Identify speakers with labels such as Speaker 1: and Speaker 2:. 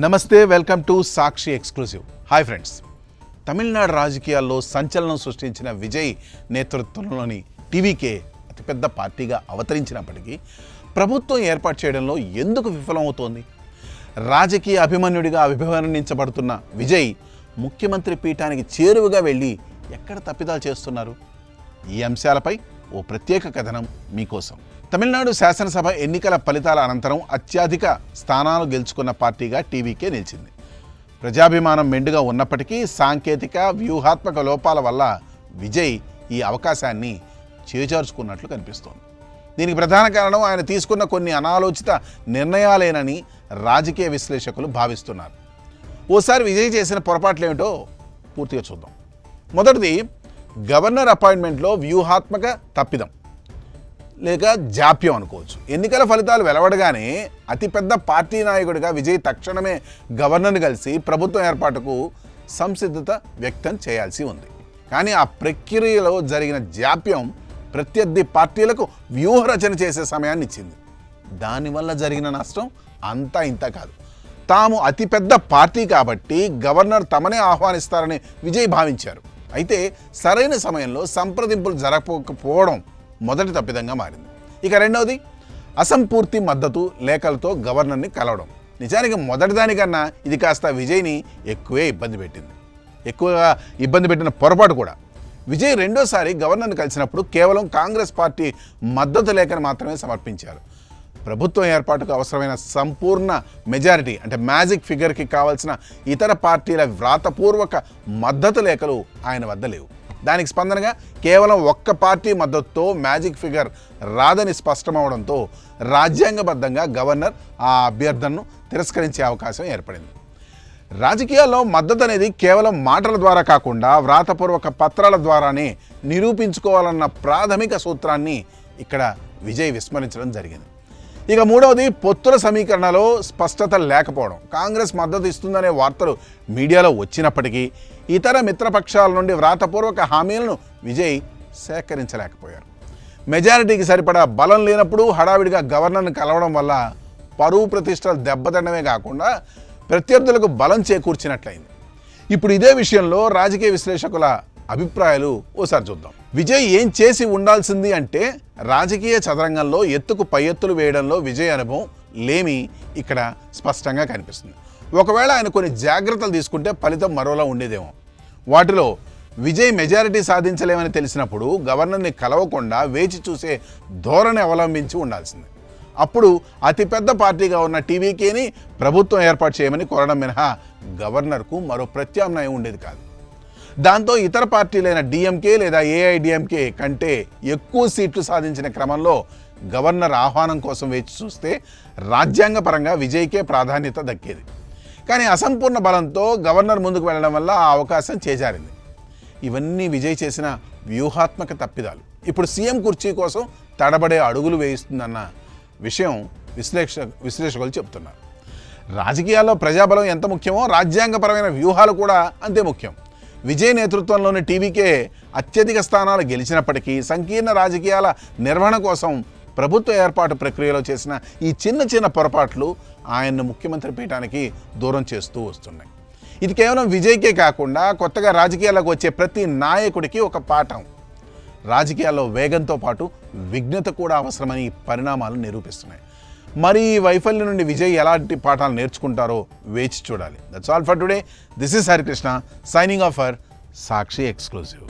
Speaker 1: నమస్తే, welcome to Sakshi exclusive. Hi friends, Tamil Nadu రాజకీయాల్లో సంచలనం సృష్టించిన విజయ్ నేతృత్వంలోని టీవీకే అతిపెద్ద పార్టీగా అవతరించినప్పటికీ ప్రభుత్వం ఏర్పాటు చేయడంలో ఎందుకు విఫలమవుతోంది? రాజకీయ అభిమన్యుడిగా అభివర్ణించబడుతున్న విజయ్ ముఖ్యమంత్రి పీఠానికి చేరువగా వెళ్ళి ఎక్కడ తప్పిదాలు చేస్తున్నారు? ఈ అంశాలపై ఓ ప్రత్యేక కథనం మీకోసం. తమిళనాడు శాసనసభ ఎన్నికల ఫలితాల అనంతరం అత్యధిక స్థానాలు గెలుచుకున్న పార్టీగా టీవీకే నిలిచింది. ప్రజాభిమానం మెండుగా ఉన్నప్పటికీ సాంకేతిక వ్యూహాత్మక లోపాల వల్ల విజయ్ ఈ అవకాశాన్ని చేజార్చుకున్నట్లు కనిపిస్తోంది. దీనికి ప్రధాన కారణం ఆయన తీసుకున్న కొన్ని అనాలోచిత నిర్ణయాలేనని రాజకీయ విశ్లేషకులు భావిస్తున్నారు. ఓసారి విజయ్ చేసిన పొరపాట్లేమిటో పూర్తిగా చూద్దాం. మొదటిది, గవర్నర్ అపాయింట్మెంట్లో వ్యూహాత్మక తప్పిదం లేక జాప్యం అనుకోవచ్చు. ఎన్నికల ఫలితాలు వెలువడగానే అతిపెద్ద పార్టీ నాయకుడిగా విజయ్ తక్షణమే గవర్నర్ని కలిసి ప్రభుత్వం ఏర్పాటుకు సంసిద్ధత వ్యక్తం చేయాల్సి ఉంది. కానీ ఆ ప్రక్రియలో జరిగిన జాప్యం ప్రత్యర్థి పార్టీలకు వ్యూహరచన చేసే సమయాన్ని ఇచ్చింది. దానివల్ల జరిగిన నష్టం అంతా ఇంత కాదు. తాము అతిపెద్ద పార్టీ కాబట్టి గవర్నర్ తమనే ఆహ్వానిస్తారని విజయ్ భావించారు. అయితే సరైన సమయంలో సంప్రదింపులు జరగకపోవడం మొదటి తప్పిదంగా మారింది. ఇక రెండవది, అసంపూర్తి మద్దతు లేఖలతో గవర్నర్ని కలవడం. నిజానికి మొదటి దానికన్నా ఇది కాస్త విజయ్ని ఎక్కువగా ఇబ్బంది పెట్టిన పొరపాటు కూడా. విజయ్ రెండోసారి గవర్నర్ని కలిసినప్పుడు కేవలం కాంగ్రెస్ పార్టీ మద్దతు లేఖను మాత్రమే సమర్పించారు. ప్రభుత్వం ఏర్పాటుకు అవసరమైన సంపూర్ణ మెజారిటీ అంటే మ్యాజిక్ ఫిగర్కి కావాల్సిన ఇతర పార్టీల వ్రాతపూర్వక మద్దతు లేఖలు ఆయన వద్ద లేవు. దానికి స్పందనగా కేవలం ఒక్క పార్టీ మద్దతుతో మ్యాజిక్ ఫిగర్ రాదని స్పష్టమవడంతో రాజ్యాంగబద్ధంగా గవర్నర్ ఆ అభ్యర్థనను తిరస్కరించే అవకాశం ఏర్పడింది. రాజకీయాల్లో మద్దతు అనేది కేవలం మాటల ద్వారా కాకుండా వ్రాతపూర్వక పత్రాల ద్వారానే నిరూపించుకోవాలన్న ప్రాథమిక సూత్రాన్ని ఇక్కడ విజయ్ విస్మరించడం జరిగింది. ఇక మూడవది, పొత్తుల సమీకరణలో స్పష్టత లేకపోవడం. కాంగ్రెస్ మద్దతు ఇస్తుందనే వార్తలు మీడియాలో వచ్చినప్పటికీ ఇతర మిత్రపక్షాల నుండి వ్రాతపూర్వక హామీలను విజయ్ సేకరించలేకపోయారు. మెజారిటీకి సరిపడా బలం లేనప్పుడు హడావిడిగా గవర్నర్ను కలవడం వల్ల పరువు ప్రతిష్టలు దెబ్బతినడమే కాకుండా ప్రత్యర్థులకు బలం చేకూర్చినట్లయింది. ఇప్పుడు ఇదే విషయంలో రాజకీయ విశ్లేషకుల అభిప్రాయాలు ఓసారి చూద్దాం. విజయ్ ఏం చేసి ఉండాల్సింది అంటే రాజకీయ చదరంగంలో ఎత్తుకు పై ఎత్తులు వేయడంలో విజయ్ అనుభవం లేమి ఇక్కడ స్పష్టంగా కనిపిస్తుంది. ఒకవేళ ఆయన కొన్ని జాగ్రత్తలు తీసుకుంటే ఫలితం మరోలా ఉండేదేమో. వాటిలో విజయ్ మెజారిటీ సాధించలేమని తెలిసినప్పుడు గవర్నర్ని కలవకుండా వేచి చూసే ధోరణి అవలంబించి ఉండాల్సింది. అప్పుడు అతిపెద్ద పార్టీగా ఉన్న టీవీకేని ప్రభుత్వం ఏర్పాటు చేయమని కోరడం మినహా గవర్నర్కు మరో ప్రత్యామ్నాయం ఉండేది కాదు. దాంతో ఇతర పార్టీలైన డిఎంకే లేదా ఏఐడిఎంకే కంటే ఎక్కువ సీట్లు సాధించిన క్రమంలో గవర్నర్ ఆహ్వానం కోసం వేచి చూస్తే రాజ్యాంగపరంగా విజయ్కే ప్రాధాన్యత దక్కేది. కానీ అసంపూర్ణ బలంతో గవర్నర్ ముందుకు వెళ్ళడం వల్ల ఆ అవకాశం చేజారింది. ఇవన్నీ విజయ్ చేసిన వ్యూహాత్మక తప్పిదాలు ఇప్పుడు సీఎం కుర్చీ కోసం తడబడే అడుగులు వేయిస్తుందన్న విషయం విశ్లేషకులు చెబుతున్నారు. రాజకీయాల్లో ప్రజాబలం ఎంత ముఖ్యమో రాజ్యాంగపరమైన వ్యూహాలు కూడా అంతే ముఖ్యం. విజయ్ నేతృత్వంలోని టీవీకే అత్యధిక స్థానాలు గెలిచినప్పటికీ సంకీర్ణ రాజకీయాల నిర్వహణ కోసం ప్రభుత్వ ఏర్పాటు ప్రక్రియలో చేసిన ఈ చిన్న చిన్న పొరపాట్లు ఆయన్ను ముఖ్యమంత్రి పీఠానికి దూరం చేస్తూ వస్తున్నాయి. ఇది కేవలం విజయ్కే కాకుండా కొత్తగా రాజకీయాలకు వచ్చే ప్రతి నాయకుడికి ఒక పాఠం. రాజకీయాల్లో వేగంతో పాటు విఘ్నత కూడా అవసరమని పరిణామాలు నిరూపిస్తున్నాయి. మరి ఈ వైఫల్యం నుండి విజయ్ ఎలాంటి పాఠాలు నేర్చుకుంటారో వేచి చూడాలి. That's all for today. This is Harikrishna signing off for Sakshi exclusive.